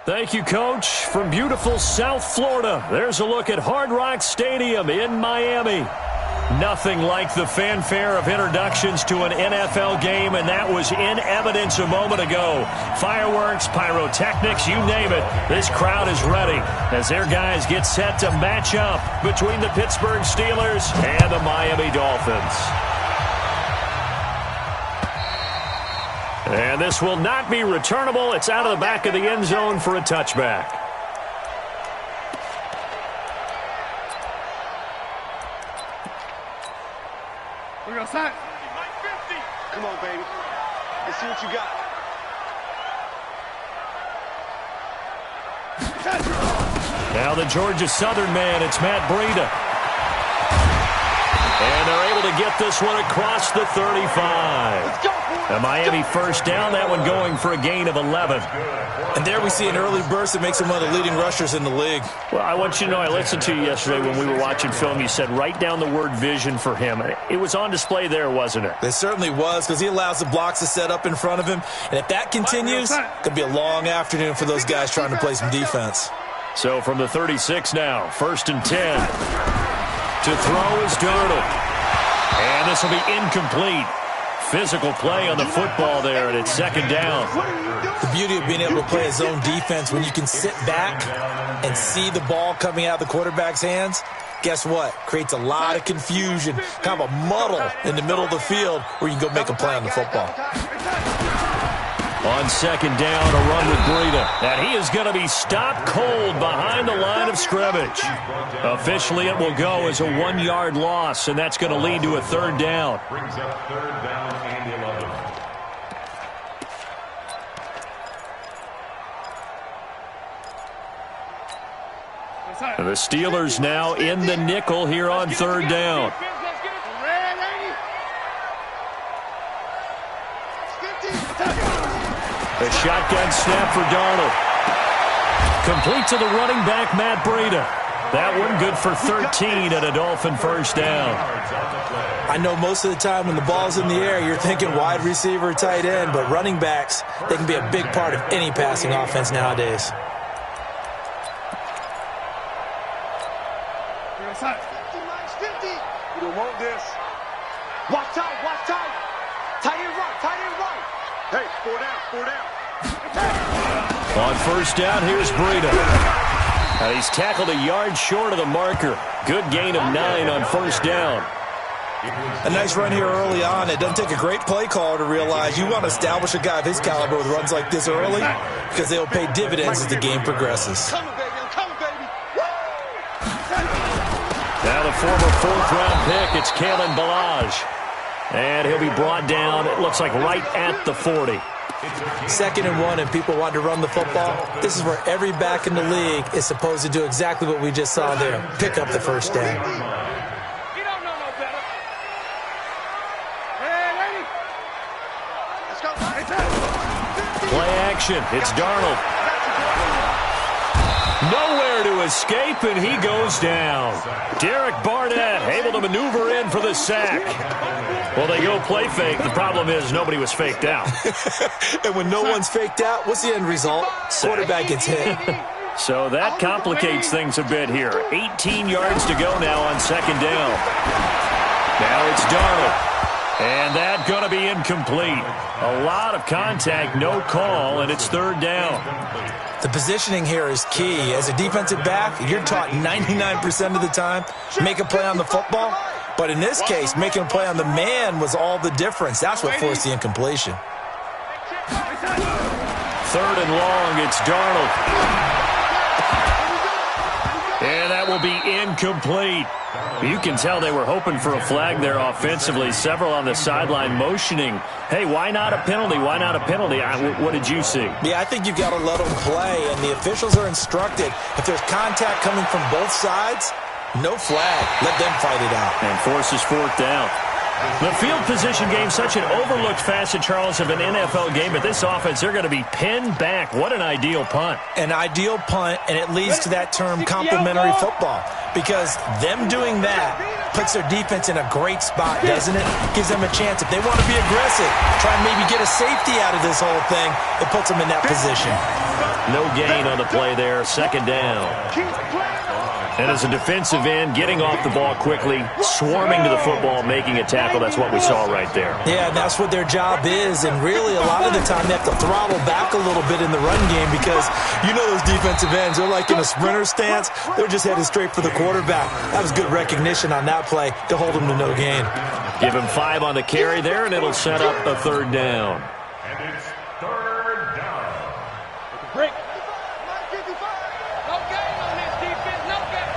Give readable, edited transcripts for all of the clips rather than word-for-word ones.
Thank you, Coach. From beautiful South Florida, there's a look at Hard Rock Stadium in Miami. Nothing like the fanfare of introductions to an NFL game, and that was in evidence a moment ago. Fireworks, pyrotechnics, you name it. This crowd is ready as their guys get set to match up between the Pittsburgh Steelers and the Miami Dolphins. And this will not be returnable. It's out of the back of the end zone for a touchback. We're going to sign. Come on, baby. Let's see what you got. Now the Georgia Southern man, it's Matt Breida. And they're able to get this one across the 35. Let's go. A Miami first down, that one going for a gain of 11. And there we see an early burst that makes him one of the leading rushers in the league. Well, I want you to know, I listened to you yesterday when we were watching film. You said write down the word vision for him. It was on display there, wasn't it? It certainly was, because he allows the blocks to set up in front of him. And if that continues, it could be a long afternoon for those guys trying to play some defense. So from the 36 now, 1st and 10. To throw is Darnold. And this will be incomplete. Physical play on the football there, and it's 2nd down. The beauty of being able to play a zone defense when you can sit back and see the ball coming out of the quarterback's hands, guess what? Creates a lot of confusion, kind of a muddle in the middle of the field where you can go make a play on the football. On 2nd down, a run with Breida. And he is going to be stopped cold behind the line of scrimmage. Officially, it will go as a 1-yard loss, and that's going to lead to a 3rd down. Brings up 3rd down and 11. And the Steelers now in the nickel here on 3rd down. A shotgun snap for Darnold. Complete to the running back, Matt Breida. That one good for 13 and a Dolphin first down. I know most of the time when the ball's in the air, you're thinking wide receiver, tight end, but running backs, they can be a big part of any passing offense nowadays. You don't want this. Watch out, watch out. Tight end right, tight end right. Hey, 4 down, 4 down. On 1st down, here's Breida. He's tackled a yard short of the marker. Good gain of 9 on 1st down. A nice run here early on. It doesn't take a great play caller to realize you want to establish a guy of his caliber with runs like this early because they'll pay dividends as the game progresses. I'm coming, baby, I'm coming, baby. Now the former 4th-round pick, it's Kalen Ballage. And he'll be brought down, it looks like right at the 40. 2nd and 1 and people want to run the football. This is where every back in the league is supposed to do exactly what we just saw there. Pick up the 1st down. You don't know no better. Hey, lady. Let's go. Play action, it's Darnold. Nowhere to escape, and he goes down. Derek Barnett able to maneuver in for the sack. Well, they go play fake. The problem is nobody was faked out. And when no one's faked out, what's the end result? Quarterback gets hit. So that complicates things a bit here. 18 yards to go now on 2nd down. Now it's Darnold. And that's going to be incomplete. A lot of contact, no call, and it's 3rd down. The positioning here is key. As a defensive back, you're taught 99% of the time, make a play on the football. But in this case, making a play on the man was all the difference. That's what forced the incompletion. 3rd and long, it's Darnold. And that will be incomplete. You can tell they were hoping for a flag there offensively. Several on the sideline motioning. Hey, why not a penalty? Why not a penalty? What did you see? Yeah, I think you've got to let them play, and the officials are instructed. If there's contact coming from both sides, no flag. Let them fight it out. And forces 4th down. The field position game, such an overlooked facet, Charles, of an NFL game. But this offense, they're going to be pinned back. What an ideal punt. An ideal punt, and it leads to that term complementary football. Because them doing that puts their defense in a great spot, doesn't it? Gives them a chance. If they want to be aggressive, try and maybe get a safety out of this whole thing, it puts them in that position. No gain on the play there. Second down. And as a defensive end, getting off the ball quickly, swarming to the football, making a tackle, that's what we saw right there. Yeah, and that's what their job is. And really, a lot of the time, they have to throttle back a little bit in the run game because you know those defensive ends, they're like in a sprinter stance. They're just headed straight for the quarterback. That was good recognition on that play to hold them to no gain. Give him 5 on the carry there, and it'll set up a third down. And it's third down. Break. No gain on this defense. No gain.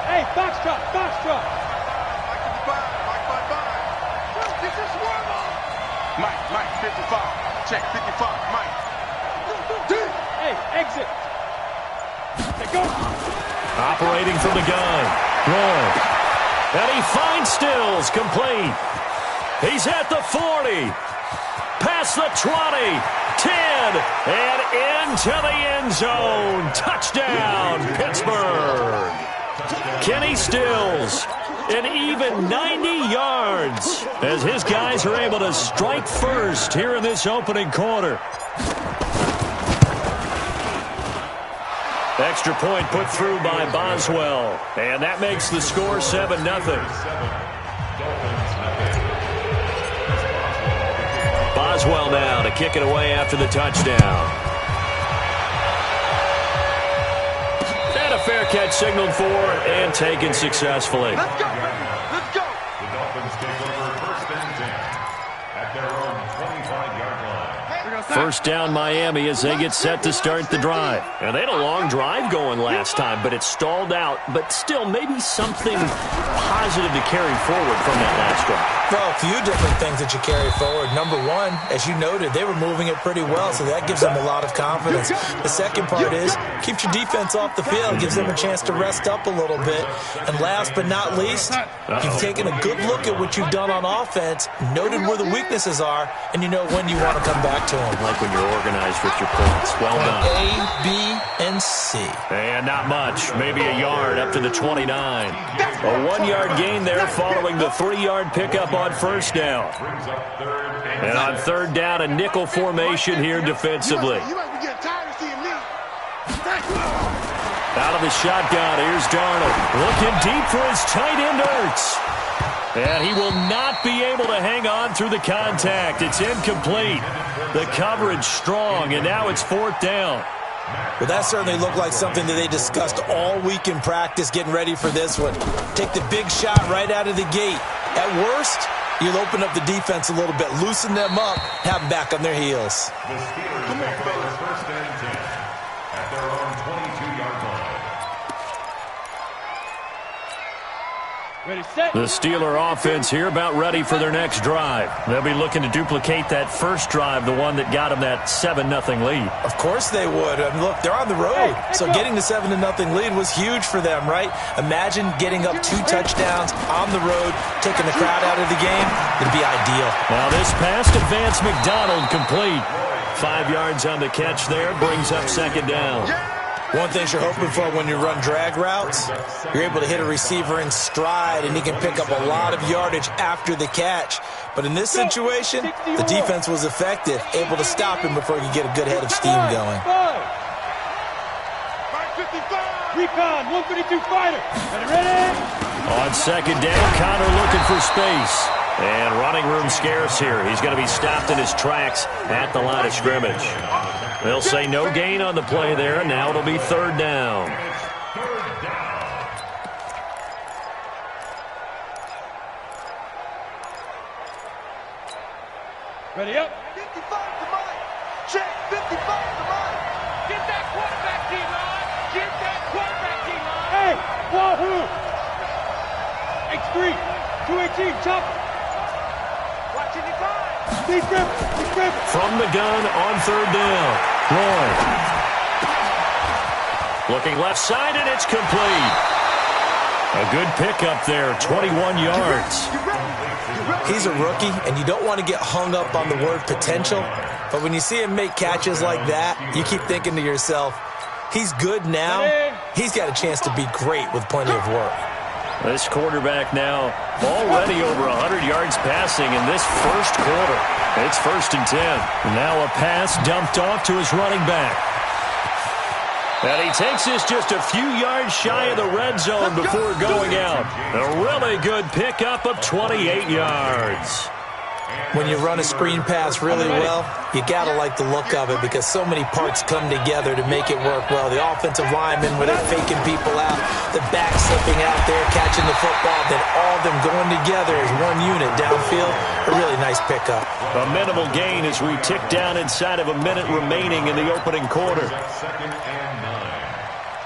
Hey, box truck. This is Warble. Mike, 55. Check, 55, Mike. Hey, exit. Hey, go. Operating from the gun. Roy. And he finds Stills, complete. He's at the 40. Past the 20. 10. And into the end zone. Touchdown, Pittsburgh. Kenny Stills, an even 90 yards as his guys are able to strike first here in this opening quarter. Extra point put through by Boswell, and that makes the score 7-0. Boswell now to kick it away after the touchdown. And a fair catch signaled for and taken successfully. Let's go, baby. Let's go. The Dolphins take over first and 10 at their own 25-yard line. First down Miami as they get set to start the drive. And they had a long drive going last time, but it stalled out. But still, maybe something positive to carry forward from that last drive. Well, a few different things that you carry forward. Number one, as you noted, they were moving it pretty well, so that gives them a lot of confidence. The second part is, keeps your defense off the field, gives them a chance to rest up a little bit. And last but not least, you've taken a good look at what you've done on offense, noted where the weaknesses are, and you know when you want to come back to them. Like when you're organized with your points. Well done. A, B, and C. And not much. Maybe a yard up to the 29. A 1-yard gain there following the 3-yard pickup on first down. And on third down, a nickel formation here defensively. Out of the shotgun, here's Darnold. Looking deep for his tight end, Ertz. And he will not be able to hang on through the contact. It's incomplete. The coverage strong, and now it's fourth down. Well, that certainly looked like something that they discussed all week in practice, getting ready for this one. Take the big shot right out of the gate. At worst, you'll open up the defense a little bit, loosen them up, have them back on their heels. The Steelers take over first and 10 at their own 22-yard line. Ready, set. The Steeler offense here about ready for their next drive. They'll be looking to duplicate that first drive, the one that got them that 7-0 lead. Of course they would. I mean, look, they're on the road. So getting the 7-0 lead was huge for them, right? Imagine getting up 2 touchdowns on the road, taking the crowd out of the game. It'd be ideal. Now this pass to Vance McDonald complete. 5 yards on the catch there, brings up second down. One thing you're hoping for when you run drag routes, you're able to hit a receiver in stride, and he can pick up a lot of yardage after the catch. But in this situation, the defense was effective, able to stop him before he could get a good head of steam going. Recon, 152 fighter. Ready? On second down, Connor looking for space. And running room scarce here. He's going to be stopped in his tracks at the line of scrimmage. They'll say no gain on the play there. Now it'll be third down. Ready up. 55 to Mike. Check, 55 to Mike. Get that quarterback team on. Get that quarterback team on. Hey, wahoo. X3, 218, chopper. Watching the time. Speed grip. From the gun on third down. Roy. Looking left side, and it's complete. A good pickup there, 21 yards. He's a rookie, and you don't want to get hung up on the word potential. But when you see him make catches like that, you keep thinking to yourself, he's good now. He's got a chance to be great with plenty of work. This quarterback now already over 100 yards passing in this first quarter. It's first and 10. Now a pass dumped off to his running back. And he takes this just a few yards shy of the red zone before going out. A really good pickup of 28 yards. When you run a screen pass really well, you got to like the look of it because so many parts come together to make it work well. The offensive linemen, where they're faking people out, the back slipping out there, catching the football, then all of them going together as one unit downfield. A really nice pickup. A minimal gain as we tick down inside of a minute remaining in the opening quarter. Second and 9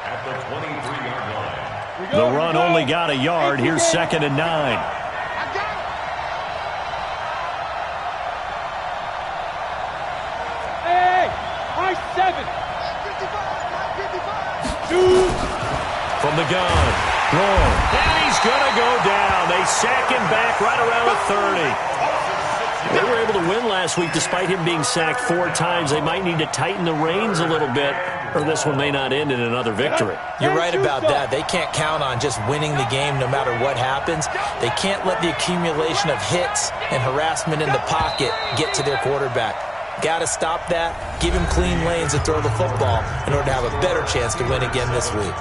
at the 23-yard line. The run only got a yard. Here's 2nd and 9. From the gun, wrong, and he's going to go down. They sack him back right around the 30. They were able to win last week despite him being sacked 4 times. They might need to tighten the reins a little bit, or this one may not end in another victory. You're right about that. They can't count on just winning the game no matter what happens. They can't let the accumulation of hits and harassment in the pocket get to their quarterback. Got to stop that, give him clean lanes to throw the football in order to have a better chance to win again this week.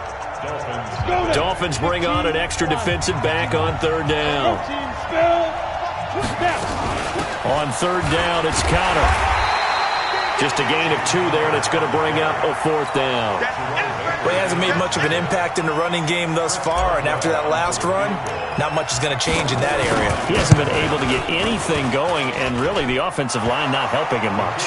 Dolphins bring on an extra defensive back on 3rd down. On 3rd down, it's Connor. Just a gain of 2 there, and it's going to bring up a 4th down. Well, he hasn't made much of an impact in the running game thus far, and after that last run, not much is going to change in that area. He hasn't been able to get anything going, and really the offensive line not helping him much.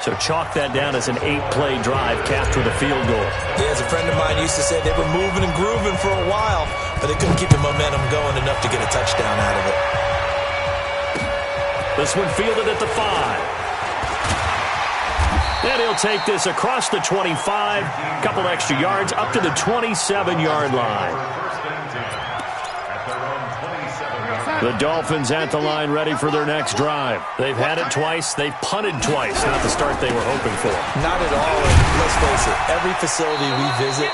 So chalk that down as an 8-play drive capped with a field goal. Yeah, as a friend of mine used to say, they were moving and grooving for a while, but they couldn't keep the momentum going enough to get a touchdown out of it. This one fielded at the 5. And he'll take this across the 25, couple extra yards up to the 27-yard line. The Dolphins at the line ready for their next drive. They've had it twice. They've punted twice. Not the start they were hoping for. Not at all. And let's face it, every facility we visit,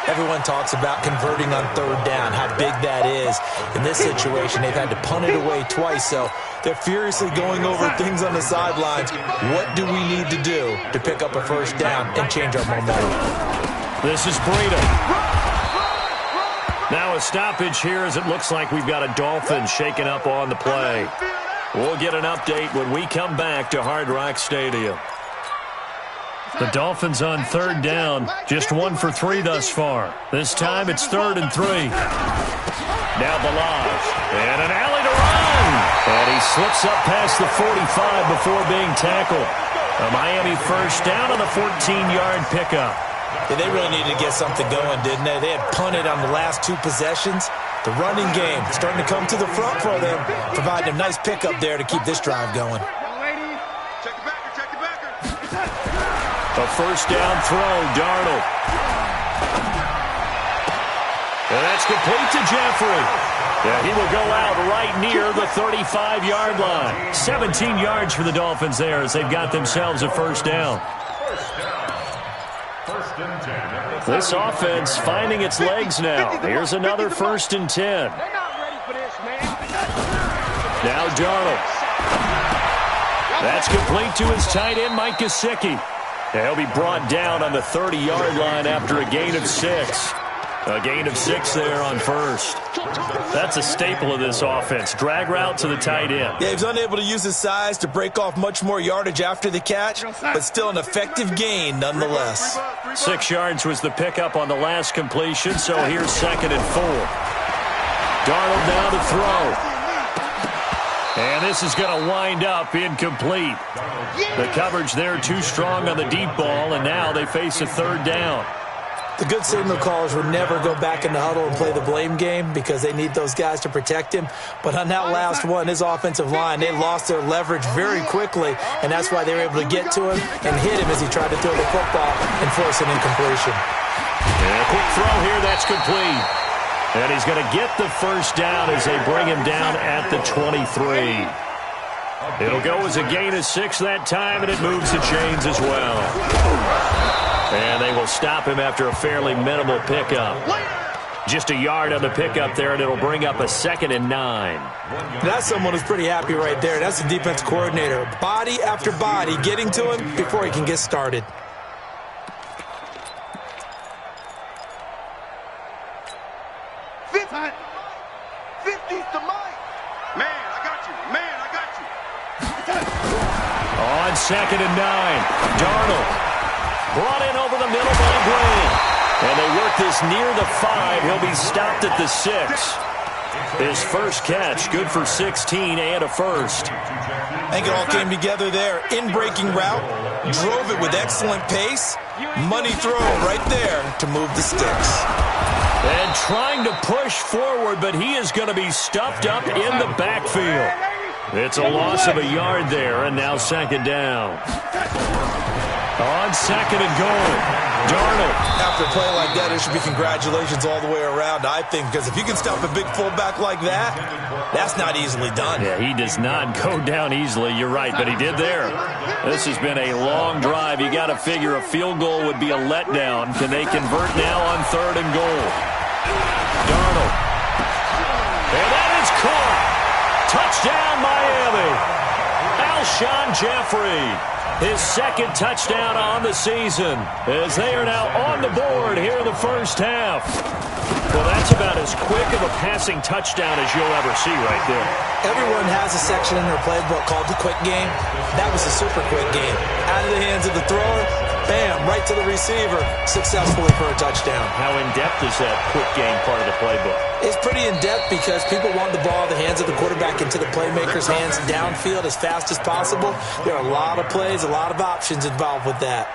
everyone talks about converting on 3rd down, how big that is. In this situation, they've had to punt it away twice, so they're furiously going over things on the sidelines. What do we need to do to pick up a 1st down and change our momentum? This is Breida. Now a stoppage here as it looks like we've got a Dolphin shaken up on the play. We'll get an update when we come back to Hard Rock Stadium. The Dolphins on 3rd down, just 1 for 3 thus far. This time it's 3rd and 3. Now Balaj, and an alley to run. And he slips up past the 45 before being tackled. A Miami 1st down on the 14-yard pickup. Yeah, they really needed to get something going, didn't they? They had punted on the last 2 possessions. The running game starting to come to the front for them, providing a nice pickup there to keep this drive going. A 1st down throw, Darnold. And that's complete to Jeffrey. Yeah, he will go out right near the 35-yard line. 17 yards for the Dolphins there as they've got themselves a 1st down. This offense finding its legs now. Here's another 1st and 10. Now Darnold. That's complete to his tight end, Mike Gesicki. He'll be brought down on the 30-yard line after a gain of 6. A gain of 6 there on 1st. That's a staple of this offense. Drag route to the tight end. Yeah, he was unable to use his size to break off much more yardage after the catch, but still an effective gain nonetheless. 6 yards was the pickup on the last completion, so here's 2nd and 4. Darnold now to throw. And this is going to wind up incomplete. The coverage there too strong on the deep ball, and now they face a 3rd down. The good signal callers would never go back in the huddle and play the blame game because they need those guys to protect him. But on that last one, his offensive line, they lost their leverage very quickly, and that's why they were able to get to him and hit him as he tried to throw the football and force an incompletion. And a quick throw here, that's complete. And he's going to get the 1st down as they bring him down at the 23. It'll go as a gain of 6 that time, and it moves the chains as well. And they will stop him after a fairly minimal pickup. Just a yard on the pickup there, and it'll bring up a 2nd and 9. That's someone who's pretty happy right there. That's the defense coordinator. Body after body getting to him before he can get started. 50's the mic. Man, I got you. Man, I got you. On 2nd and 9, Darnold brought in over the middle by Graham. And they work this near the 5. He'll be stopped at the 6. His first catch, good for 16 and a first. I think it all came together there. In-breaking route, drove it with excellent pace. Money throw right there to move the sticks. And trying to push forward, but he is going to be stuffed up in the backfield. It's a loss of a yard there, and now 2nd down. On 2nd and goal, Darnold. After a play like that, it should be congratulations all the way around, I think, because if you can stop a big fullback like that, that's not easily done. Yeah, he does not go down easily, you're right, but he did there. This has been a long drive. You got to figure a field goal would be a letdown. Can they convert now on 3rd and goal? Darnold. And that is caught. Touchdown, Miami. Alshon Jeffrey. His 2nd touchdown on the season as they are now on the board here in the first half. Well, that's about as quick of a passing touchdown as you'll ever see right there. Everyone has a section in their playbook called the quick game. That was a super quick game. Out of the hands of the thrower, bam, right to the receiver, successfully for a touchdown. How in-depth is that quick game part of the playbook? It's pretty in-depth because people want the ball in the hands of the quarterback into the playmaker's hands downfield as fast as possible. There are a lot of plays, a lot of options involved with that.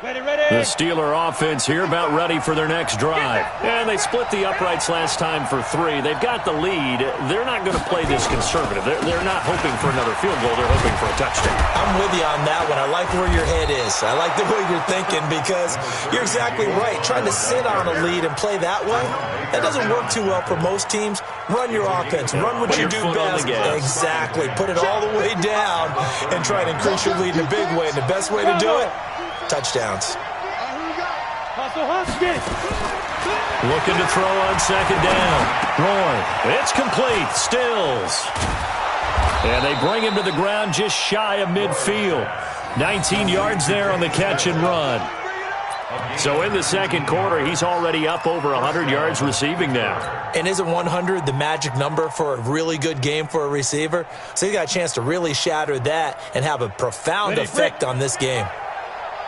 The Steeler offense here about ready for their next drive. And they split the uprights last time for 3. They've got the lead. They're not going to play this conservative. They're not hoping for another field goal. They're hoping for a touchdown. I'm with you on that one. I like where your head is. I like the way you're thinking because you're exactly right. Trying to sit on a lead and play that way, that doesn't work too well for most teams. Run your offense. Run what you do best. Exactly. Put it all the way down and try and increase your lead in a big way. And the best way to do it, touchdowns. Looking to throw on 2nd down. Roy, it's complete. Stills. And they bring him to the ground just shy of midfield. 19 yards there on the catch and run. So in the 2nd quarter, he's already up over 100 yards receiving now. And isn't 100 the magic number for a really good game for a receiver? So he got a chance to really shatter that and have a profound effect on this game.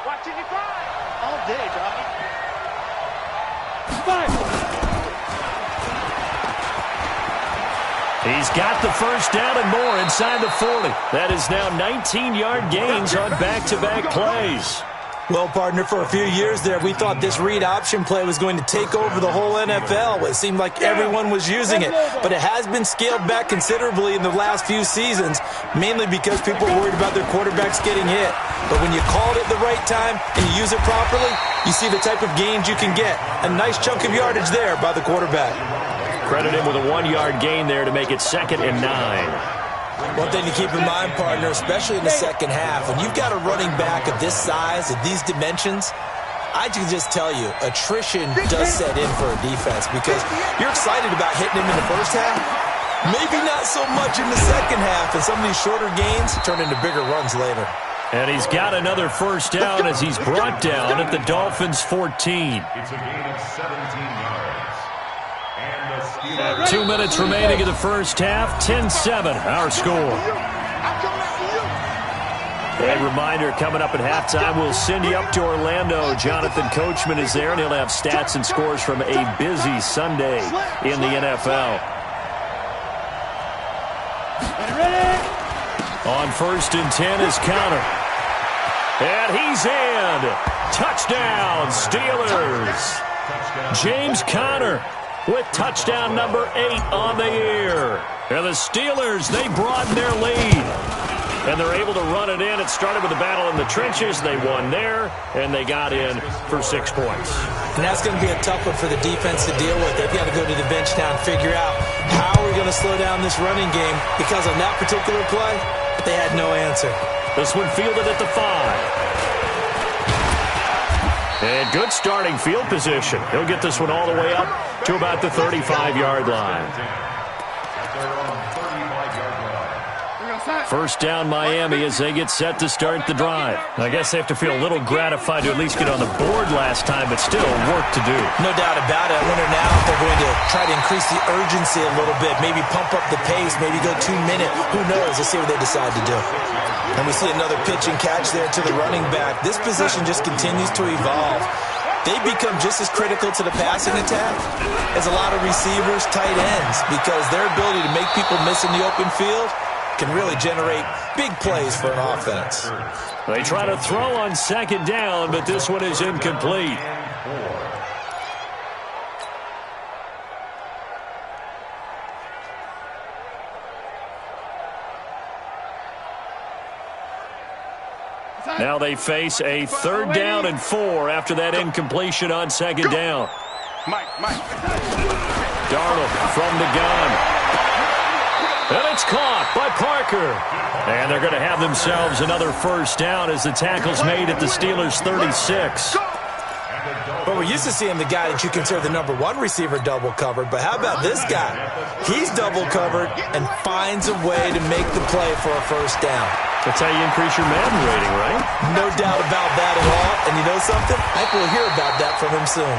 Watching you fly. All day, dog. He's got the first down and more inside the 40. That is now 19-yard gains on back-to-back plays. Well, partner, for a few years there, we thought this read option play was going to take over the whole NFL. It seemed like everyone was using it, but it has been scaled back considerably in the last few seasons, mainly because people are worried about their quarterbacks getting hit. But when you call it at the right time and you use it properly, you see the type of gains you can get. A nice chunk of yardage there by the quarterback. Credit him with a 1-yard gain there to make it 2nd and 9. One thing to keep in mind, partner, especially in the second half, when you've got a running back of this size, of these dimensions, I can just tell you, attrition does set in for a defense because you're excited about hitting him in the first half. Maybe not so much in the second half, and some of these shorter gains turn into bigger runs later. And he's got another first down as he's brought down at the Dolphins' 14. It's a gain of 17 yards. And the Steelers. 2 minutes remaining in the first half. 10-7, our score. And reminder, coming up at halftime, we'll send you up to Orlando. Jonathan Coachman is there, and he'll have stats and scores from a busy Sunday in the NFL. On 1st and 10 is Conner. And he's in. Touchdown, Steelers. James Conner with touchdown number 8 on the year. And the Steelers, they broaden their lead. And they're able to run it in. It started with a battle in the trenches. They won there, and they got in for 6 points. And that's going to be a tough one for the defense to deal with. They've got to go to the bench now and figure out how are we going to slow down this running game, because on that particular play, they had no answer. This one fielded at the 5. And good starting field position. He'll get this one all the way up to about the 35-yard line. First down Miami as they get set to start the drive. I guess they have to feel a little gratified to at least get on the board last time, but still work to do. No doubt about it. I wonder now if they're going to try to increase the urgency a little bit, maybe pump up the pace, maybe go 2-minute. Who knows? Let's see what they decide to do. And we see another pitch and catch there to the running back. This position just continues to evolve. They become just as critical to the passing attack as a lot of receivers, tight ends, because their ability to make people miss in the open field can really generate big plays for an offense. They try to throw on second down, but this one is incomplete. Now they face a 3rd down and 4 after that incompletion on second down. Darnold from the gun. And it's caught by Parker. And they're going to have themselves another first down as the tackle's made at the Steelers' 36. Well, we're used to seeing the guy that you consider the number 1 receiver double covered, but how about this guy? He's double covered and finds a way to make the play for a first down. That's how you increase your Madden rating, right? No doubt about that at all. And you know something? I think we'll hear about that from him soon.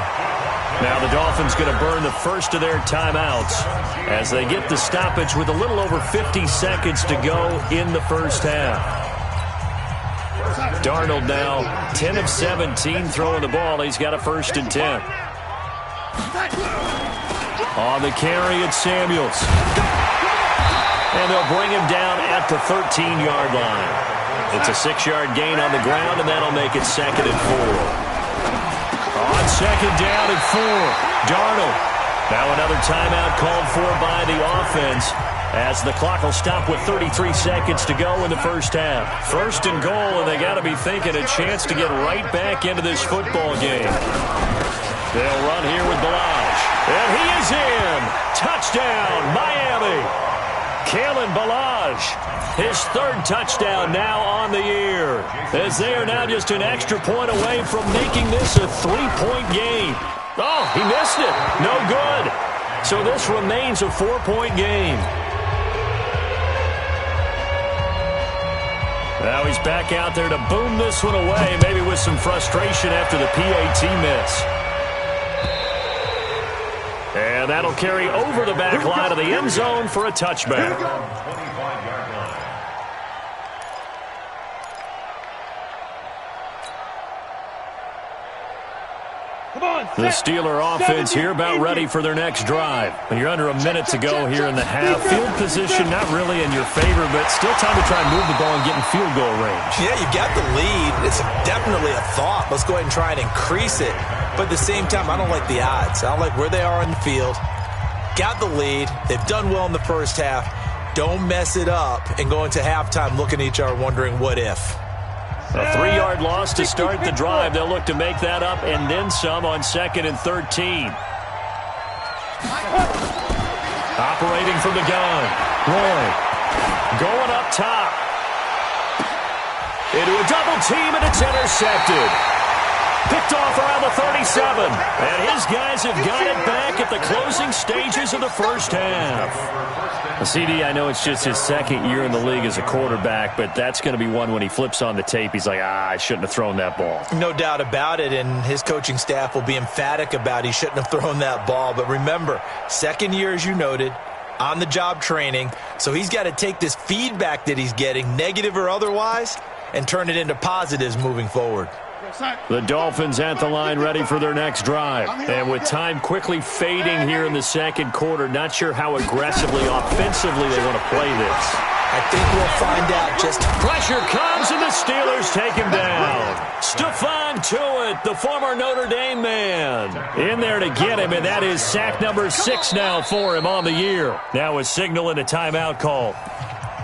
Now the Dolphins going to burn the first of their timeouts as they get the stoppage with a little over 50 seconds to go in the first half. Darnold now 10 of 17 throwing the ball. He's got a 1st and 10. On the carry, it's Samuels. And they'll bring him down at the 13-yard line. It's a 6-yard gain on the ground, and that'll make it 2nd and 4. On second down and 4, Darnold. Now another timeout called for by the offense as the clock will stop with 33 seconds to go in the first half. 1st and goal, and they got to be thinking a chance to get right back into this football game. They'll run here with Balaj. And he is in. Touchdown, Miami. Kalen Balaj, his 3rd touchdown now on the year, as they are now just an extra point away from making this a 3-point game. Oh, he missed it. No good. So this remains a 4-point game. Now he's back out there to boom this one away, maybe with some frustration after the PAT miss. And that'll carry over the back line of the end zone for a touchback. The Steeler offense here about ready for their next drive. You're under a minute to go here in the half. Field position not really in your favor, but still time to try and move the ball and get in field goal range. Yeah, you got the lead. It's definitely a thought. Let's go ahead and try and increase it. But at the same time, I don't like the odds. I don't like where they are in the field. Got the lead. They've done well in the first half. Don't mess it up and go into halftime looking at each other wondering what if. A 3-yard loss to start the drive. They'll look to make that up and then some on 2nd and 13. Operating from the gun. Roy going up top. Into a double team, and it's intercepted. Picked off around the 37. And his guys have got it back at the closing stages of the first half. CD, I know it's just his 2nd year in the league as a quarterback, but that's going to be one when he flips on the tape. He's like, I shouldn't have thrown that ball. No doubt about it, and his coaching staff will be emphatic about he shouldn't have thrown that ball. But remember, 2nd year, as you noted, on-the-job training. So he's got to take this feedback that he's getting, negative or otherwise, and turn it into positives moving forward. The Dolphins at the line ready for their next drive. And with time quickly fading here in the 2nd quarter, not sure how aggressively, offensively they want to play this. I think we'll find out just... Pressure comes and the Steelers take him down. Stephon Tuitt, the former Notre Dame man, in there to get him, and that is sack number 6 now for him on the year. Now a signal and a timeout call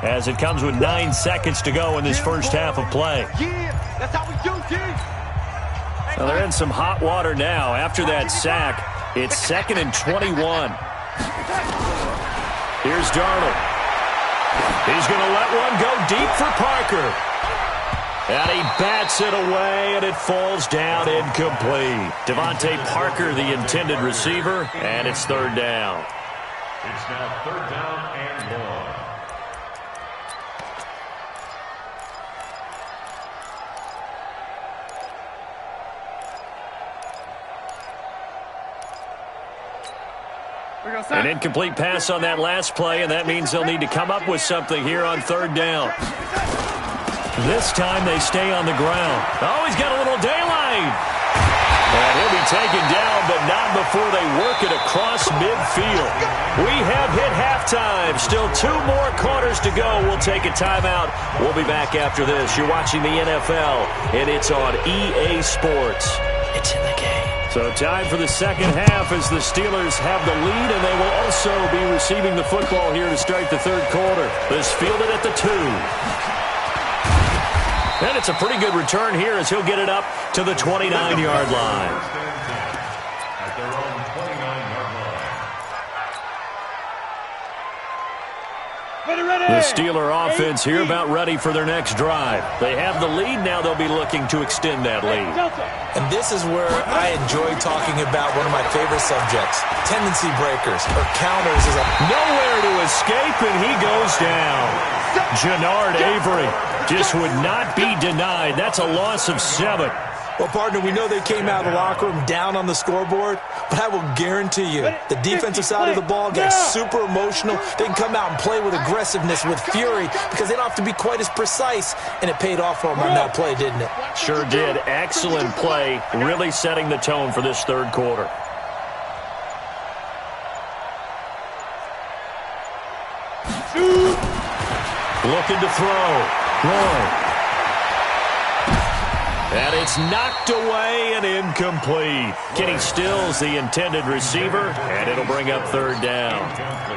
as it comes with 9 seconds to go in this first half of play. That's how we do, G. Well, they're in some hot water now. After that sack, it's 2nd and 21. Here's Darnold. He's going to let one go deep for Parker. And he bats it away, and it falls down incomplete. Devontae Parker, the intended receiver, and it's 3rd down. It's now 3rd down and 1. An incomplete pass on that last play, and that means they'll need to come up with something here on third down. This time they stay on the ground. Oh, he's got a little daylight. And he'll be taken down, but not before they work it across midfield. We have hit halftime. Still 2 more quarters to go. We'll take a timeout. We'll be back after this. You're watching the NFL, and it's on EA Sports. It's in the game. So time for the second half as the Steelers have the lead, and they will also be receiving the football here to start the third quarter. This fielded at the 2. And it's a pretty good return here as he'll get it up to the 29-yard line. At their own 29-yard line. The Steeler offense here about ready for their next drive. They have the lead. Now they'll be looking to extend that lead. And this is where I enjoy talking about one of my favorite subjects, tendency breakers or counters. Nowhere to escape, and he goes down. Jannard Avery just would not be denied. That's a loss of 7. Well, partner, we know they came out of the locker room down on the scoreboard, but I will guarantee you the defensive side of the ball got super emotional. They can come out and play with aggressiveness, with fury, because they don't have to be quite as precise, and it paid off for them on that play, didn't it? Sure did. Excellent play, really setting the tone for this third quarter. Looking to throw. Lloyd. And it's knocked away and incomplete. Kenny Stills, the intended receiver, and it'll bring up third down.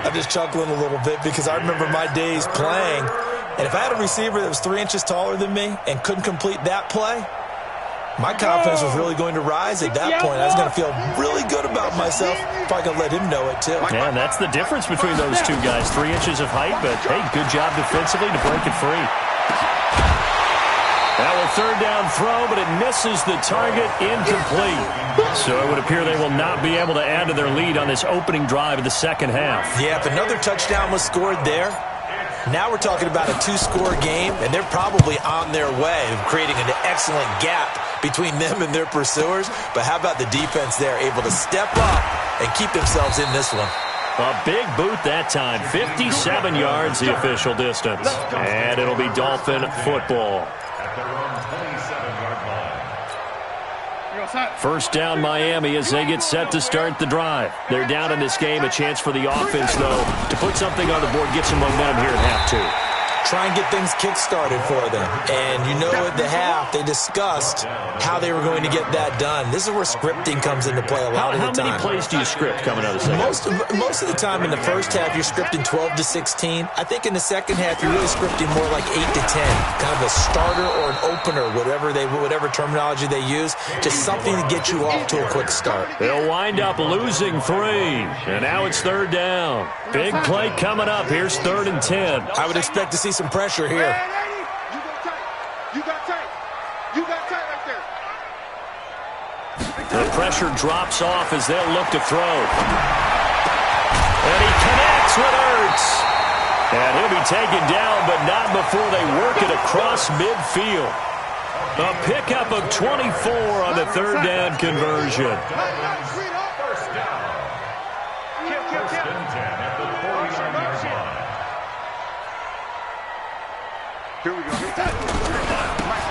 I'm just chuckling a little bit because I remember my days playing, and if I had a receiver that was 3 inches taller than me and couldn't complete that play, my confidence was really going to rise at that point. I was going to feel really good about myself if I could let him know it, too. Yeah, and that's the difference between those two guys. 3 inches of height, but, hey, good job defensively to break it free. That will third down throw, but it misses the target, incomplete. So it would appear they will not be able to add to their lead on this opening drive of the second half. Yeah, if another touchdown was scored there, now we're talking about a 2-score game, and they're probably on their way of creating an excellent gap between them and their pursuers. But how about the defense there, able to step up and keep themselves in this one? A big boot that time, 57 yards the official distance. And it'll be Dolphin football. At their own 27-yard line. First down Miami as they get set to start the drive. They're down in this game. A chance for the offense, though, to put something on the board, get some momentum here at half 2. Try and get things kick-started for them. And you know at the half, they discussed how they were going to get that done. This is where scripting comes into play a lot of the time. How many plays do you script coming out of the second? Most of the time in the first half, you're scripting 12 to 16. I think in the second half, you're really scripting more like 8 to 10. Kind of a starter or an opener, whatever terminology they use. Just something to get you off to a quick start. They'll wind up losing 3. And now it's third down. Big play coming up. Here's 3rd and 10. I would expect to see some pressure here. You got tight. You got tight right there. The pressure drops off as they'll look to throw. And he connects with Ertz. And he'll be taken down, but not before they work it across midfield. A pickup of 24 on the third down conversion. First down. First and 10 at the 49-yard line. Here we go.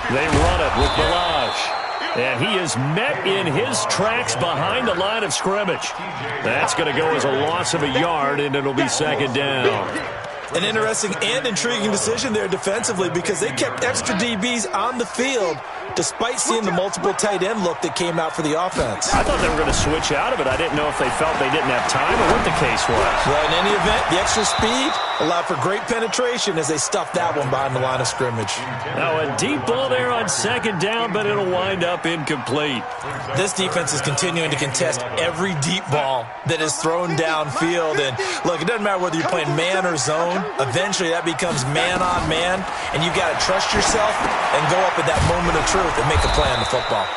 They run it with Balaj. And he is met in his tracks behind the line of scrimmage. That's going to go as a loss of a yard, and it'll be second down. An interesting and intriguing decision there defensively because they kept extra DBs on the field despite seeing the multiple tight end look that came out for the offense. I thought they were going to switch out of it. I didn't know if they felt they didn't have time or what the case was. Well, in any event, the extra speed allowed for great penetration as they stuffed that one behind the line of scrimmage. Now a deep ball there on second down, but it'll wind up incomplete. This defense is continuing to contest every deep ball that is thrown downfield. And look, it doesn't matter whether you're playing man or zone. Eventually that becomes man on man, and you've got to trust yourself and go up at that moment of truth and make a play on the football.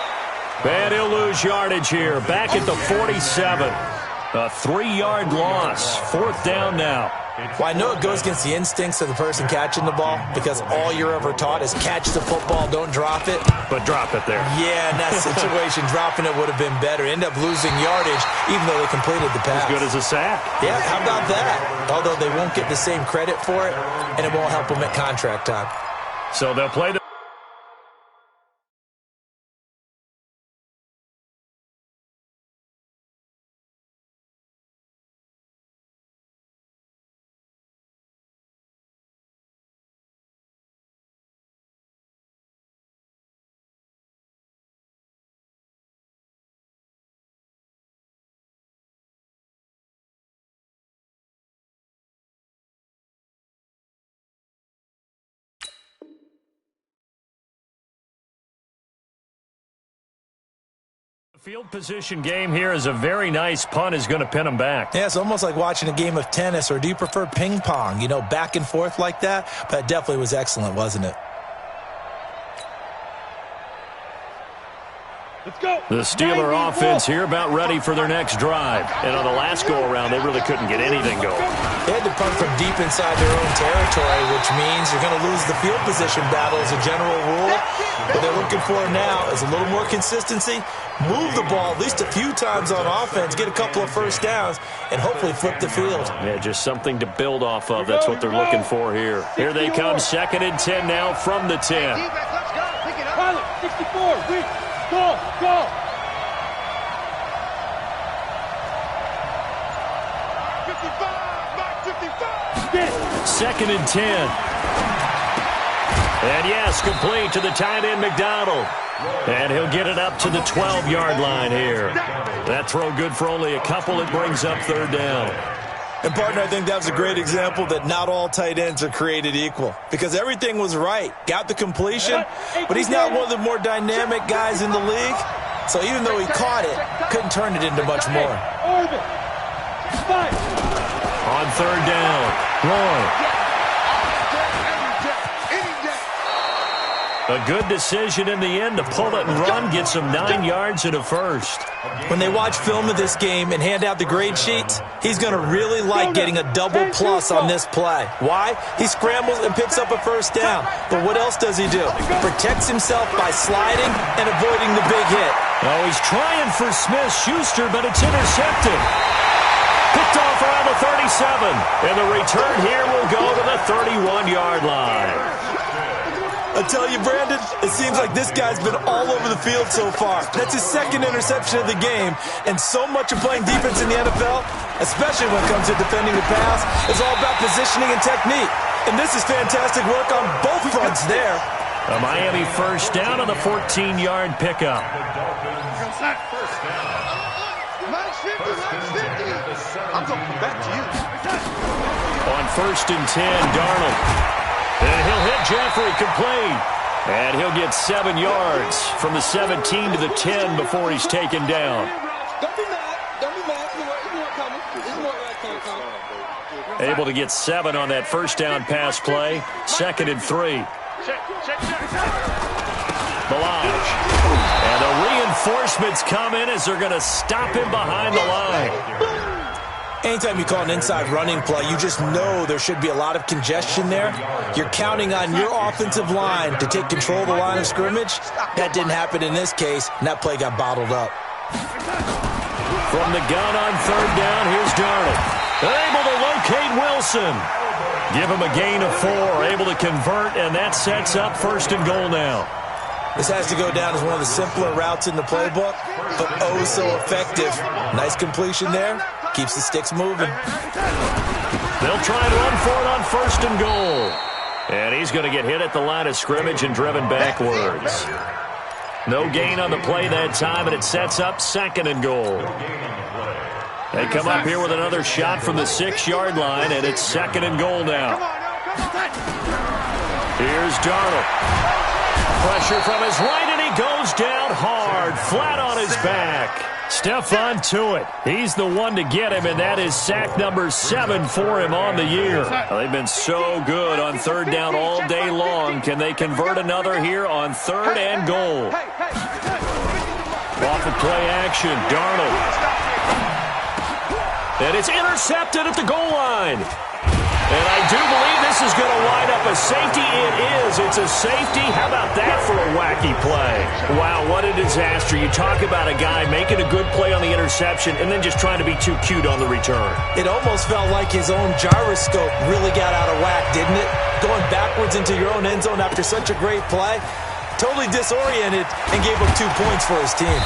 And he'll lose yardage here, back at the 47. A 3-yard loss, 4th down now. Well, I know it goes against the instincts of the person catching the ball because all you're ever taught is catch the football, don't drop it. But drop it there. Yeah, in that situation, dropping it would have been better. End up losing yardage even though they completed the pass. As good as a sack. Yeah, how about that? Although they won't get the same credit for it, and it won't help them at contract time. So they'll play the field position game here. Is a very nice punt is going to pin them back. Yeah, it's almost like watching a game of tennis, or do you prefer ping pong? You know, back and forth like that? But it definitely was excellent, wasn't it? Let's go. The Steeler offense here about ready for their next drive. And on the last go-around, they really couldn't get anything going. They had to punt from deep inside their own territory, which means you're going to lose the field position battle as a general rule. What they're looking for now is a little more consistency, move the ball at least a few times on offense, get a couple of first downs, and hopefully flip the field. Yeah, just something to build off of. That's what they're looking for here. Here they come, 2nd and 10 now from the 10. Pilot, 64, go, go. 2nd and 10. And yes, complete to the tight end, McDonald. And he'll get it up to the 12-yard line here. That throw good for only a couple. It brings up 3rd down. And, partner, I think that was a great example that not all tight ends are created equal, because everything was right. Got the completion, but he's not one of the more dynamic guys in the league. So even though he caught it, couldn't turn it into much more. On 3rd down, Roy. A good decision in the end to pull it and run, get some 9 yards and a first. When they watch film of this game and hand out the grade sheets, he's going to really like getting a double plus on this play. Why? He scrambles and picks up a first down. But what else does he do? Protects himself by sliding and avoiding the big hit. Oh, he's trying for Smith-Schuster, but it's intercepted. Picked off around the 37. And the return here will go to the 31-yard line. I tell you, Brandon, it seems like this guy's been all over the field so far. That's his 2nd interception of the game. And so much of playing defense in the NFL, especially when it comes to defending the pass, is all about positioning and technique. And this is fantastic work on both fronts there. A Miami first down on the 14-yard pickup. I'm going to come back to you. On 1st and 10, Darnold. And he'll hit Jeffrey, complete. And he'll get 7 yards from the 17 to the 10 before he's taken down. Don't be mad. Don't be mad. It's more coming. It's more coming. Able to get 7 on that first down pass play. 2nd and 3. Balaj. And the reinforcements come in as they're going to stop him behind the line. Anytime you call an inside running play, you just know there should be a lot of congestion there. You're counting on your offensive line to take control of the line of scrimmage. That didn't happen in this case, and that play got bottled up. From the gun on 3rd down, here's Darnold. They're able to locate Wilson. Give him a gain of 4, able to convert, and that sets up 1st and goal now. This has to go down as one of the simpler routes in the playbook, but oh so effective. Nice completion there. Keeps the sticks moving. They'll try and run for it on 1st and goal. And he's going to get hit at the line of scrimmage and driven backwards. No gain on the play that time, and it sets up 2nd and goal. They come up here with another shot from the 6-yard line, and it's 2nd and goal now. Here's Darnold. Pressure from his right, and he goes down hard, flat on his back. Stephon Tuitt, he's the one to get him, and that is sack number 7 for him on the year. They've been so good on 3rd down all day long. Can they convert another here on 3rd and goal? Off of play action, Darnold. And it's intercepted at the goal line. And I do believe this is going to wind up a safety. It is. It's a safety. How about that for a wacky play? Wow, what a disaster. You talk about a guy making a good play on the interception and then just trying to be too cute on the return. It almost felt like his own gyroscope really got out of whack, didn't it? Going backwards into your own end zone after such a great play. Totally disoriented and gave up 2 points for his team.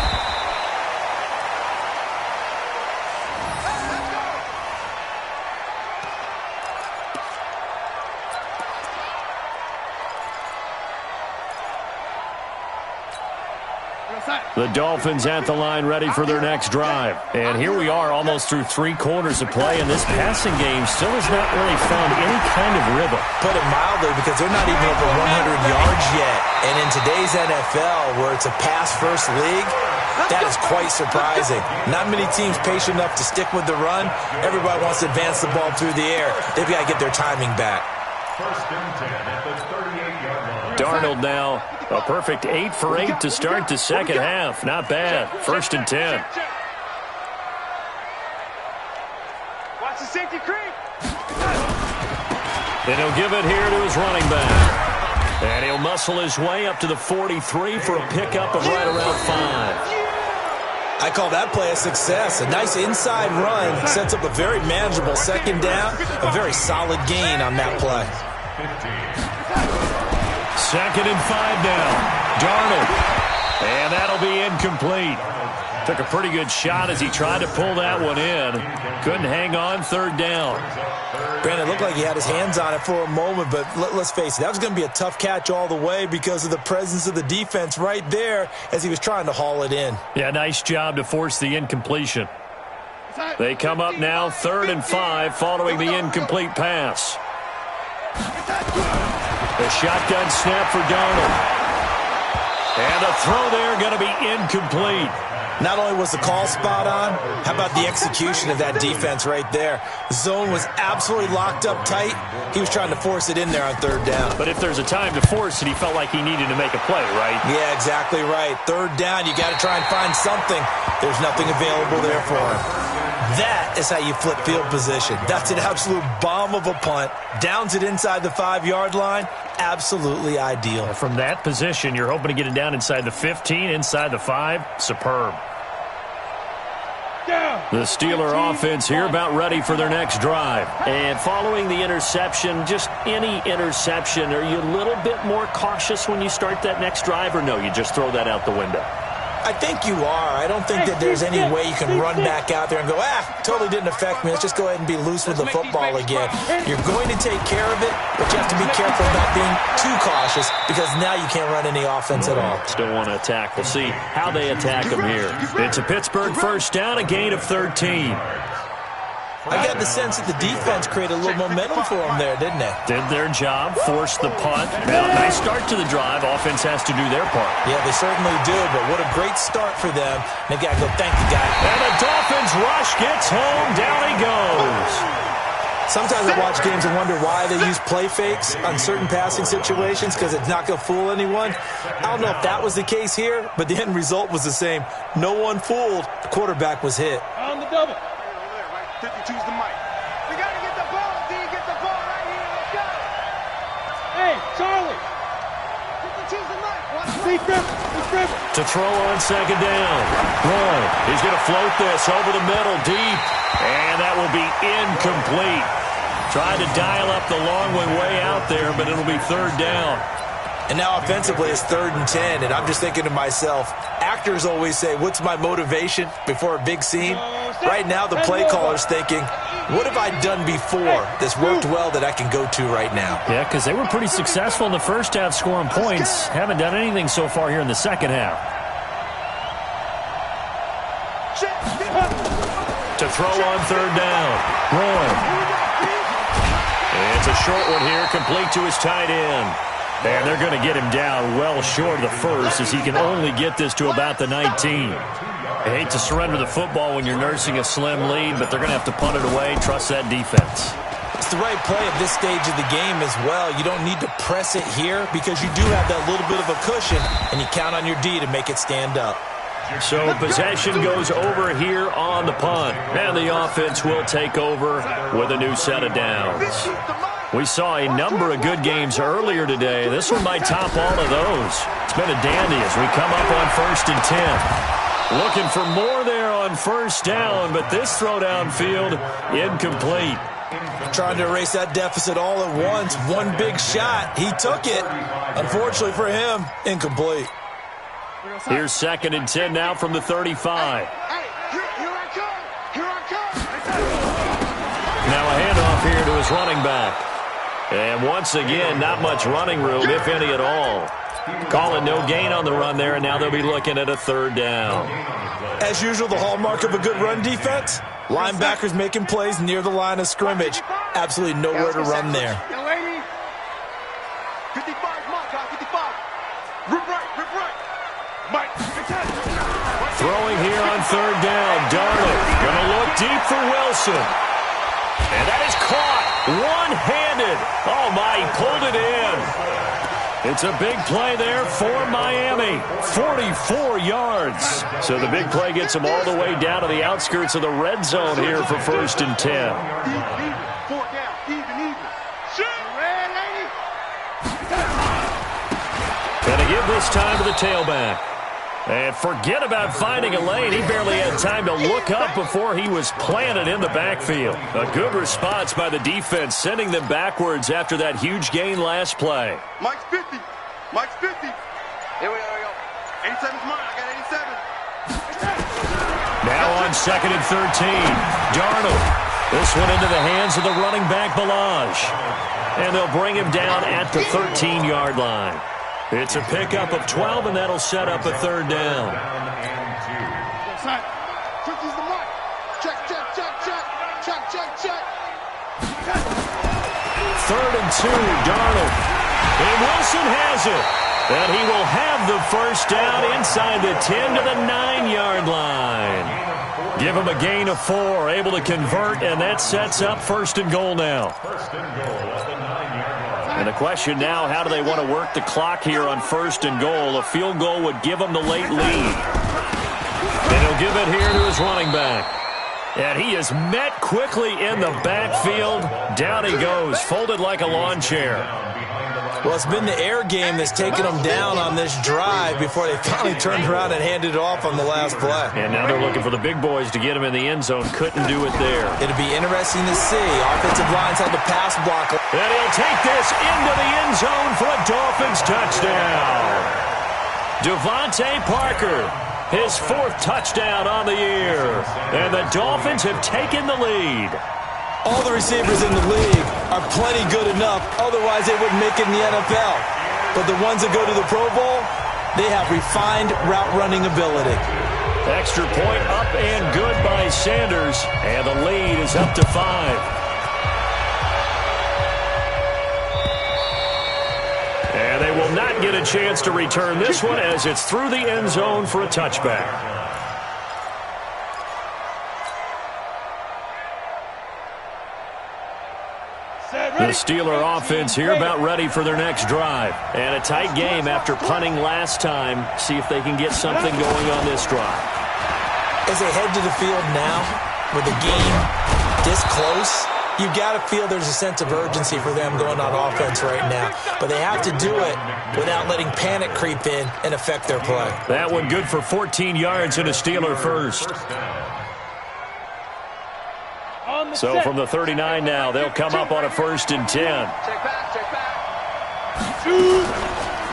The Dolphins at the line ready for their next drive. And here we are almost through 3 quarters of play, and this passing game still has not really found any kind of rhythm. Put it mildly, because they're not even over 100 yards yet. And in today's NFL, where it's a pass-first league, that is quite surprising. Not many teams patient enough to stick with the run. Everybody wants to advance the ball through the air. They've got to get their timing back. First and 10 at the 38-yard line. Darnold now, a perfect 8 for 8 to start the second half. Not bad. First and 10. Watch the safety creep. And he'll give it here to his running back. And he'll muscle his way up to the 43 for a pickup of right around 5. I call that play a success. A nice inside run sets up a very manageable second down. A very solid gain on that play. 2nd and 5 now. Darnold. And that'll be incomplete. Took a pretty good shot as he tried to pull that one in. Couldn't hang on. 3rd down. Brandon, it looked like he had his hands on it for a moment, but let's face it, that was going to be a tough catch all the way because of the presence of the defense right there as he was trying to haul it in. Yeah, nice job to force the incompletion. They come up now 3rd and 5 following the incomplete pass. The shotgun snap for Darnold. And a throw there going to be incomplete. Not only was the call spot on, how about the execution of that defense right there? The zone was absolutely locked up tight. He was trying to force it in there on 3rd down. But if there's a time to force it, he felt like he needed to make a play, right? Yeah, exactly right. 3rd down, you got to try and find something. There's nothing available there for him. That is how you flip field position. That's an absolute bomb of a punt. Downs it inside the 5-yard line. Absolutely ideal. From that position, you're hoping to get it down inside the 15, inside the 5. Superb. The Steeler offense here about ready for their next drive. And following the interception, just any interception, are you a little bit more cautious when you start that next drive, or no, you just throw that out the window? I think you are. I don't think that there's any way you can run back out there and go, totally didn't affect me. Let's just go ahead and be loose with the football again. You're going to take care of it, but you have to be careful about being too cautious because now you can't run any offense at all. Still want to attack. We'll see how they attack them here. It's a Pittsburgh first down, a gain of 13. I got the sense that the defense created a little momentum for them there, didn't they? Did their job, forced the punt. Now, nice start to the drive. Offense has to do their part. Yeah, they certainly do, but what a great start for them. They've got to go thank the guy. And the Dolphins rush gets home. Down he goes. Sometimes I watch games and wonder why they use play fakes on certain passing situations because it's not going to fool anyone. I don't know if that was the case here, but the end result was the same. No one fooled. The quarterback was hit. On the double. 52's the mic. We got to get the ball, D. Get the ball right here. Let's go. Hey, Charlie. 52's the mic. To throw on 2nd down. Roy, he's going to float this over the middle deep. And that will be incomplete. Tried to dial up the long way out there, but it'll be 3rd down. And now offensively it's 3rd and 10, and I'm just thinking to myself, actors always say, what's my motivation before a big scene? Right now the play caller's thinking, what have I done before that's worked well that I can go to right now? Yeah, because they were pretty successful in the first half scoring points. Haven't done anything so far here in the second half. To throw on 3rd down. Roy. It's a short one here, complete to his tight end. And they're going to get him down well short of the first as he can only get this to about the 19. I hate to surrender the football when you're nursing a slim lead, but they're going to have to punt it away. Trust that defense. It's the right play at this stage of the game as well. You don't need to press it here because you do have that little bit of a cushion, and you count on your D to make it stand up. So possession goes over here on the punt. And the offense will take over with a new set of downs. We saw a number of good games earlier today. This one might top all of those. It's been a dandy as we come up on 1st and 10. Looking for more there on first down, but this throw downfield incomplete. Trying to erase that deficit all at once. One big shot. He took it. Unfortunately for him, incomplete. Here's 2nd and 10 now from the 35. Hey, here I come. Here I come. Now a handoff here to his running back. And once again, not much running room, if any at all. Calling no gain on the run there, and now they'll be looking at a 3rd down. As usual, the hallmark of a good run defense, linebackers making plays near the line of scrimmage. Absolutely nowhere to run there. 55, Mike, 55. Rip right. Mike, Throwing here on 3rd down. Darnold going to look deep for Wilson. And that is caught one-handed. Oh, my, he pulled it in. It's a big play there for Miami. 44 yards. So the big play gets them all the way down to the outskirts of the red zone here for 1st and 10. Even. 4 down. Even. Shoot. Red lady. And to give this time to the tailback. And forget about finding a lane. He barely had time to look up before he was planted in the backfield. A good response by the defense, sending them backwards after that huge gain last play. Mike's 50. Mike's 50. Here we go. 87's mine. I got 87. Now on 2nd and 13. Darnold. This one into the hands of the running back, Balaj. And they'll bring him down at the 13-yard line. It's a pickup of 12, and that'll set up a 3rd down. Check. 3rd and 2, Darnold. And Wilson has it. And he will have the 1st down inside the 10 to the 9-yard line. Give him a gain of 4, able to convert, and that sets up 1st and goal now. And the question now, how do they want to work the clock here on 1st and goal? A field goal would give them the late lead. And he'll give it here to his running back. And he is met quickly in the backfield. Down he goes, folded like a lawn chair. Well, it's been the air game that's taken them down on this drive before they finally turned around and handed it off on the last play. And now they're looking for the big boys to get him in the end zone. Couldn't do it there. It'll be interesting to see. Offensive lines had the pass block. And he'll take this into the end zone for a Dolphins touchdown. Devontae Parker, his 4th touchdown on the year. And the Dolphins have taken the lead. All the receivers in the league are plenty good enough, otherwise they wouldn't make it in the NFL. But the ones that go to the Pro Bowl, they have refined route running ability. Extra point up and good by Sanders, and the lead is up to 5. And they will not get a chance to return this one as it's through the end zone for a touchback. The Steeler offense here about ready for their next drive. And a tight game after punting last time. See if they can get something going on this drive. As they head to the field now, with the game this close, you've got to feel there's a sense of urgency for them going on offense right now. But they have to do it without letting panic creep in and affect their play. That one good for 14 yards and a Steeler first. So from the 39 now, they'll come up on a 1st and 10. Check back.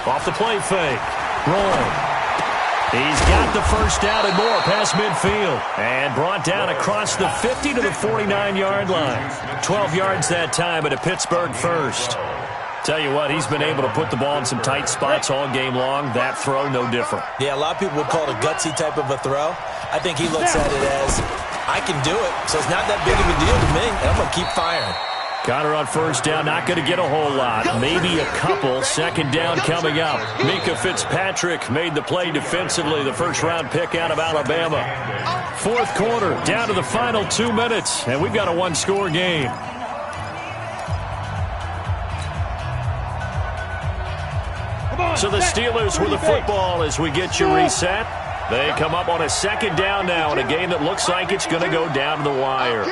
Off the play fake. Rolling. He's got the 1st down and more past midfield. And brought down across the 50 to the 49-yard line. 12 yards that time at a Pittsburgh first. Tell you what, he's been able to put the ball in some tight spots all game long. That throw, no different. Yeah, a lot of people would call it a gutsy type of a throw. I think he looks at it as, I can do it, so it's not that big of a deal to me, and I'm going to keep firing. Connor on 1st down, not going to get a whole lot. Maybe a couple. 2nd down coming up. Mika Fitzpatrick made the play defensively, the 1st-round pick out of Alabama. 4th quarter, down to the final 2 minutes, and we've got a one-score game. So the Steelers with the football as we get you reset. They come up on a second down now in a game that looks like it's going to go down to the wire.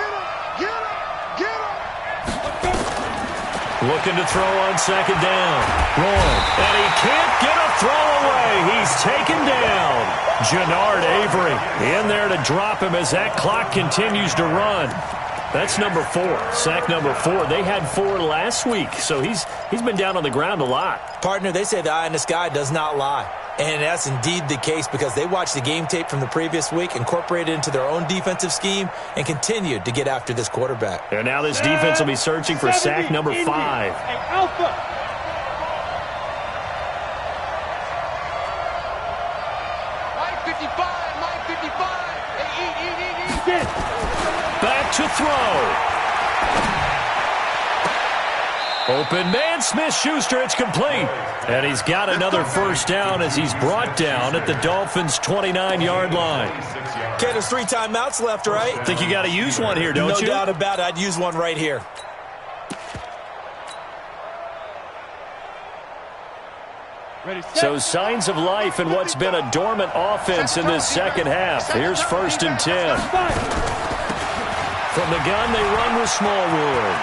Looking to throw on second down. Rolling. And he can't get a throw away. He's taken down. Jannard Avery in there to drop him as that clock continues to run. That's number 4. Sack number 4. They had 4 last week, so he's been down on the ground a lot. Partner, they say the eye in the sky does not lie. And that's indeed the case because they watched the game tape from the previous week, incorporated it into their own defensive scheme, and continued to get after this quarterback. And now this defense will be searching for sack number 5. Alpha. Back to throw. Open man, Smith-Schuster, it's complete. And he's got another first down as he's brought down at the Dolphins' 29-yard line. Okay, there's 3 timeouts left, right? Think you got to use one here, don't you? No doubt about it. I'd use one right here. So signs of life in what's been a dormant offense in this second half. Here's 1st and 10. From the gun, they run with Smallwood.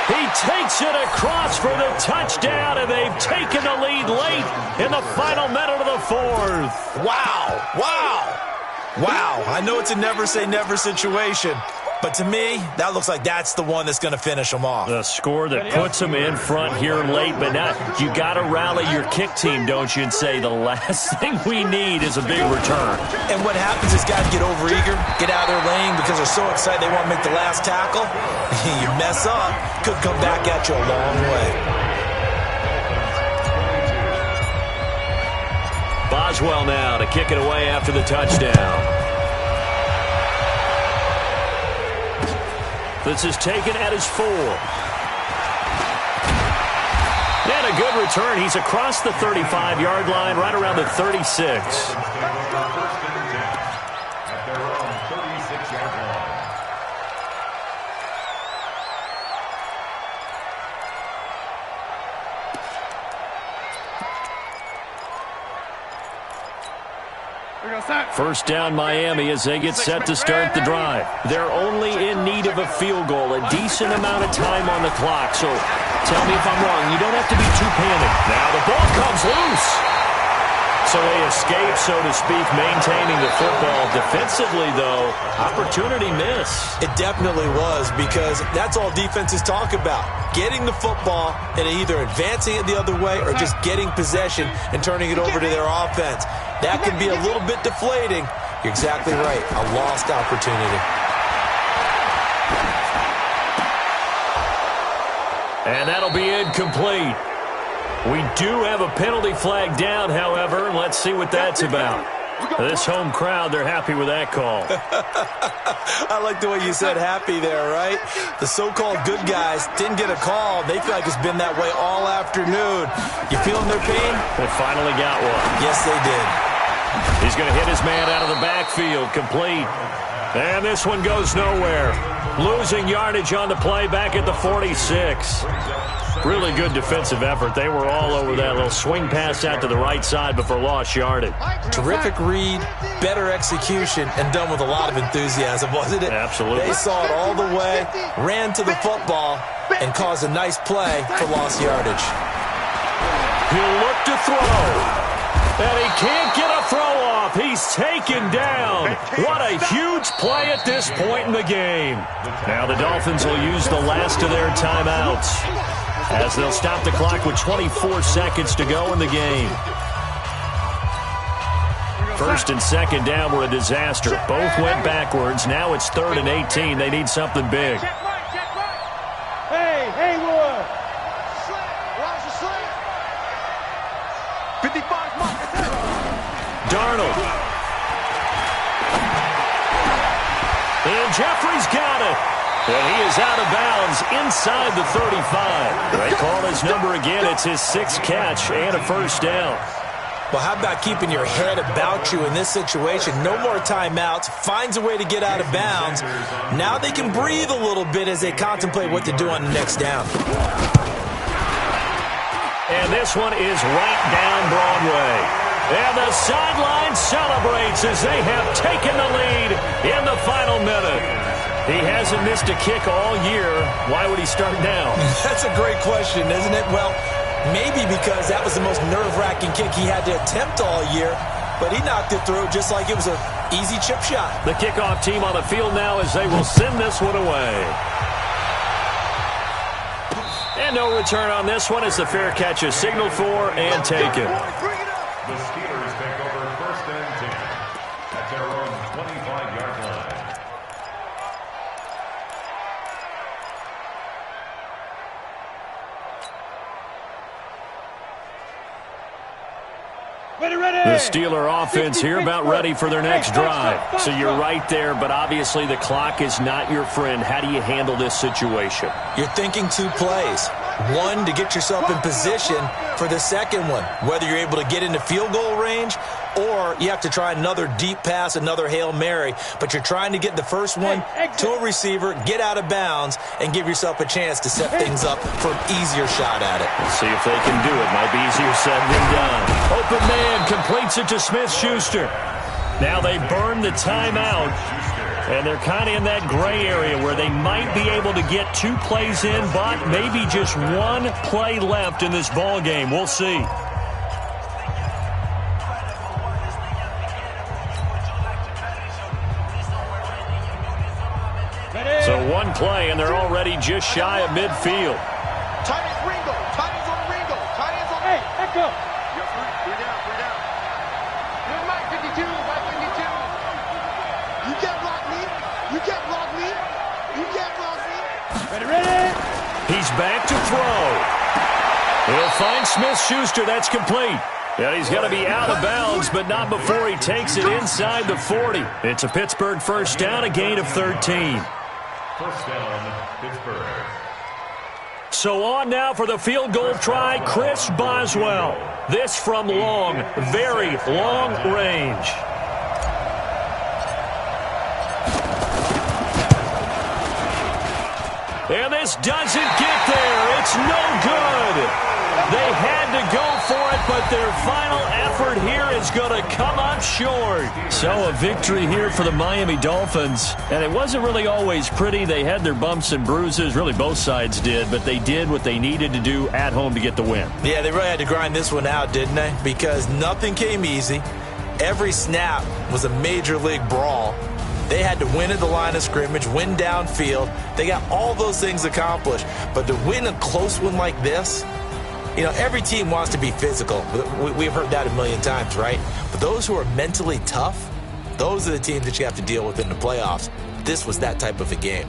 He takes it across for the touchdown, and they've taken the lead late in the final minute of the 4th. Wow. Wow. Wow. I know it's a never-say-never situation, but to me, that looks like that's the one that's going to finish them off. The score that puts them in front here late, but now you got to rally your kick team, don't you, and say the last thing we need is a big return. And what happens is guys get overeager, get out of their lane because they're so excited they want to make the last tackle. You mess up, could come back at you a long way. Boswell now to kick it away after the touchdown. This is taken at his 4. And a good return. He's across the 35-yard line, right around the 36. First down Miami as they get set to start the drive. They're only in need of a field goal, a decent amount of time on the clock. So tell me if I'm wrong. You don't have to be too panicked. Now the ball comes loose. So they escape, so to speak, maintaining the football. Defensively, though, opportunity miss. It definitely was because that's all defenses talk about. Getting the football and either advancing it the other way or just getting possession and turning it over to their offense. That can be a little bit deflating. You're exactly right. A lost opportunity. And that'll be incomplete. We do have a penalty flag down, however, and let's see what that's about. This home crowd, they're happy with that call. I like the way you said happy there, right? The so-called good guys didn't get a call. They feel like it's been that way all afternoon. You feeling their pain? They finally got one. Yes, they did. He's going to hit his man out of the backfield, complete. And this one goes nowhere. Losing yardage on the play back at the 46. Really good defensive effort. They were all over that little swing pass out to the right side before lost yardage. Terrific read, better execution, and done with a lot of enthusiasm, wasn't it? Absolutely. They saw it all the way, ran to the football, and caused a nice play for lost yardage. He'll look to throw. And he can't get a throw off. He's taken down. What a huge play at this point in the game. Now the Dolphins will use the last of their timeouts as they'll stop the clock with 24 seconds to go in the game. First and second down were a disaster. Both went backwards. Now it's 3rd and 18. They need something big. Hey, Haywood. 55 Darnold. And Jeffrey's got it. And he is out of bounds inside the 35. They call his number again. It's his 6th catch and a first down. Well, how about keeping your head about you in this situation? No more timeouts. Finds a way to get out of bounds. Now they can breathe a little bit as they contemplate what to do on the next down. And this one is right down Broadway. And the sideline celebrates as they have taken the lead in the final minute. He hasn't missed a kick all year. Why would he start now? That's a great question, isn't it? Well, maybe because that was the most nerve-wracking kick he had to attempt all year, but he knocked it through just like it was an easy chip shot. The kickoff team on the field now as they will send this one away. And no return on this one as the fair catch is signaled for and taken. The Steelers take over 1st and 10 at their own 25-yard line. The Steeler offense here about ready for their next drive. So you're right there, but obviously the clock is not your friend. How do you handle this situation? You're thinking 2 plays. One, to get yourself in position for the second one, whether you're able to get into field goal range or you have to try another deep pass, another Hail Mary. But you're trying to get the first one to a receiver, get out of bounds, and give yourself a chance to set things up for an easier shot at it. Let's see if they can do it. Might be easier said than done. Open man completes it to Smith-Schuster. Now they burn the timeout. And they're kind of in that gray area where they might be able to get 2 plays in, but maybe just 1 play left in this ball game. We'll see. So 1 play, and they're already just shy of midfield. Tight ends Ringo. Tight ends on Ringo. Tight ends on Hey, let's go. You're free down, free down. You're Mike 52, Mike 52. You can't block me. You can't block me. You can't block me. Ready. He's back to throw. He'll find Smith-Schuster. That's complete. And he's going to be out of bounds, but not before he takes it inside the 40. It's a Pittsburgh first down, a gain of 13. First down, Pittsburgh. So on now for the field goal try, Chris Boswell. This from long, very long range. And this doesn't get there. It's no good. They had to go for it, but their final effort here is going to come up short. So a victory here for the Miami Dolphins. And it wasn't really always pretty. They had their bumps and bruises. Really, both sides did. But they did what they needed to do at home to get the win. Yeah, they really had to grind this one out, didn't they? Because nothing came easy. Every snap was a major league brawl. They had to win at the line of scrimmage, win downfield. They got all those things accomplished. But to win a close one like this, you know, every team wants to be physical. We've heard that a million times, right? But those who are mentally tough, those are the teams that you have to deal with in the playoffs. This was that type of a game.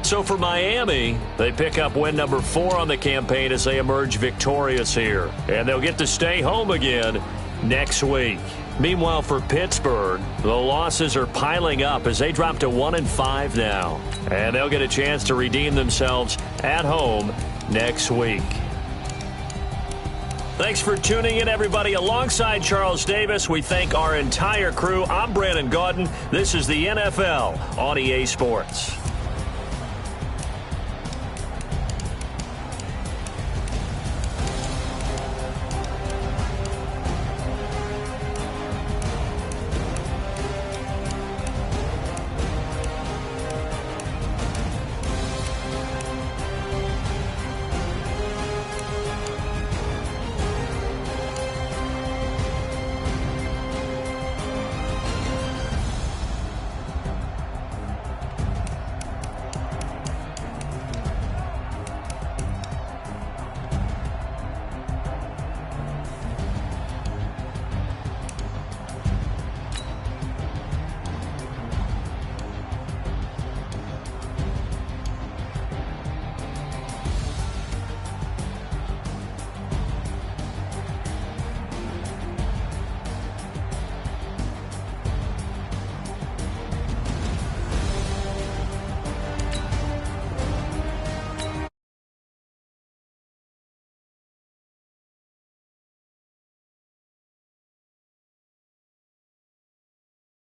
So for Miami, they pick up win number 4 on the campaign as they emerge victorious here. And they'll get to stay home again next week. Meanwhile, for Pittsburgh, the losses are piling up as they drop to 1-5 now. And they'll get a chance to redeem themselves at home next week. Thanks for tuning in, everybody. Alongside Charles Davis, we thank our entire crew. I'm Brandon Gaudin. This is the NFL on EA Sports.